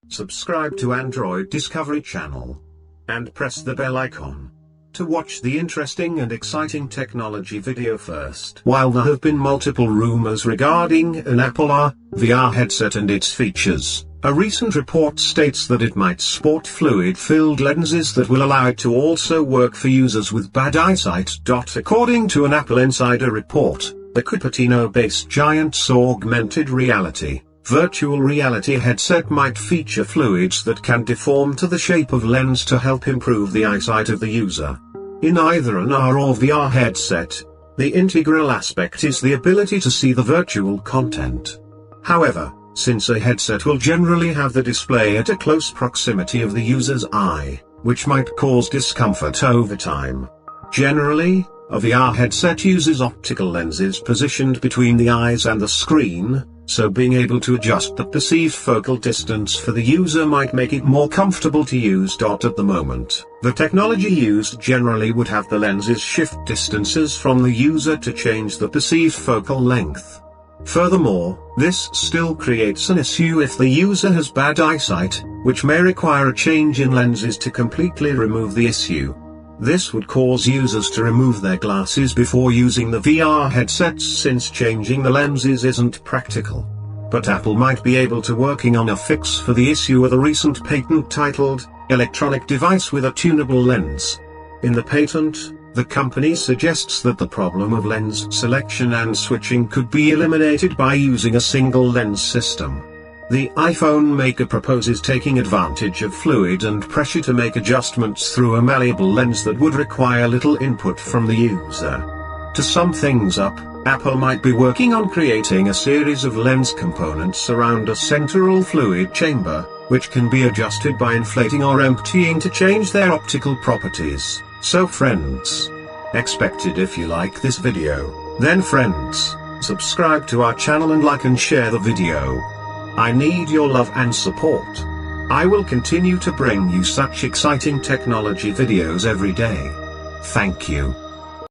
subscribe to Android Discovery channel, and press the bell icon to watch the interesting and exciting technology video first. While there have been multiple rumors regarding an Apple VR headset and its features, a recent report states that it might sport fluid-filled lenses that will allow it to also work for users with bad eyesight. According to an Apple Insider report, the Cupertino-based Giant's augmented reality, virtual reality headset might feature fluids that can deform to the shape of lens to help improve the eyesight of the user. In either an AR or VR headset, the integral aspect is the ability to see the virtual content. However, since a headset will generally have the display at a close proximity of the user's eye, which might cause discomfort over time. Generally, a VR headset uses optical lenses positioned between the eyes and the screen, so being able to adjust the perceived focal distance for the user might make it more comfortable to use. At the moment, the technology used generally would have the lenses shift distances from the user to change the perceived focal length. Furthermore, this still creates an issue if the user has bad eyesight, which may require a change in lenses to completely remove the issue. This would cause users to remove their glasses before using the VR headsets, since changing the lenses isn't practical. But Apple might be able to working on a fix for the issue with a recent patent titled, "Electronic Device with a Tunable Lens." In the patent, the company suggests that the problem of lens selection and switching could be eliminated by using a single lens system. The iPhone maker proposes taking advantage of fluid and pressure to make adjustments through a malleable lens that would require little input from the user. To sum things up, Apple might be working on creating a series of lens components around a central fluid chamber, which can be adjusted by inflating or emptying to change their optical properties. So friends, expected if you like this video, then friends, subscribe to our channel and like and share the video. I need your love and support. I will continue to bring you such exciting technology videos every day. Thank you.